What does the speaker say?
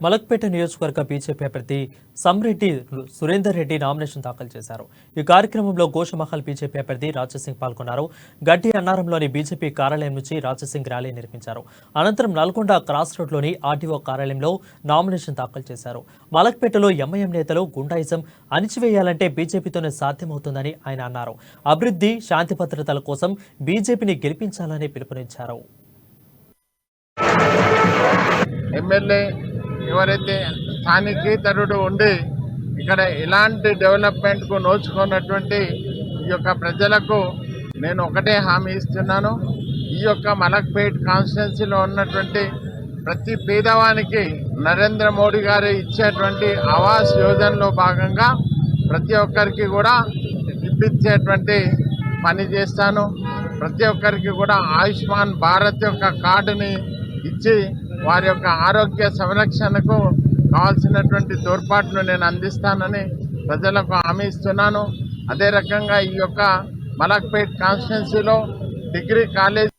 మలక్పేట నియోజకవర్గ బీజేపీ అభ్యర్థి సమ్రెడ్డి సురేందర్ రెడ్డి నామినేషన్ దాఖలు చేశారు. ఈ కార్యక్రమంలో గోషమహల్ బీజేపీ అభ్యర్థి రాజాసింగ్ పాల్గొన్నారు. గడ్డి అన్నారంలోని బీజేపీ కార్యాలయం నుంచి రాజాసింగ్ ర్యాలీ నిర్మించారు. అనంతరం నల్గొండ క్రాస్ రోడ్లోని ఆర్టీఓ కార్యాలయంలో నామినేషన్ దాఖలు చేశారు. మలక్పేటలో ఎంఐఎం నేతలు గుండాయిజం అణిచివేయాలంటే బీజేపీతోనే సాధ్యమవుతుందని ఆయన అన్నారు. అభివృద్ధి, శాంతి భద్రతల కోసం బీజేపీని గెలిపించాలని పిలుపునిచ్చారు. ఎమ్మెల్యే ఎవరైతే స్థానికేతరుడు ఉండి ఇక్కడ ఎలాంటి డెవలప్మెంట్కు నోచుకున్నటువంటి ఈ యొక్క ప్రజలకు నేను ఒకటే హామీ ఇస్తున్నాను. ఈ యొక్క మలక్పేట్ కాన్స్టిట్యున్సీలో ఉన్నటువంటి ప్రతి పేదవానికి నరేంద్ర మోడీ గారు ఇచ్చేటువంటి ఆవాస్ యోజనలో భాగంగా ప్రతి ఒక్కరికి కూడా ఇప్పించేటువంటి పని చేస్తాను. ప్రతి ఒక్కరికి కూడా ఆయుష్మాన్ భారత్ యొక్క కార్డుని ఇచ్చి వారి యొక్క ఆరోగ్య సంరక్షణకు కావాల్సినటువంటి తోడ్పాటును నేను అందిస్తానని ప్రజలకు హామీ ఇస్తున్నాను. అదే రకంగా ఈ యొక్క మలక్పేట్ కాన్స్టిట్యున్సీలో డిగ్రీ కాలేజ్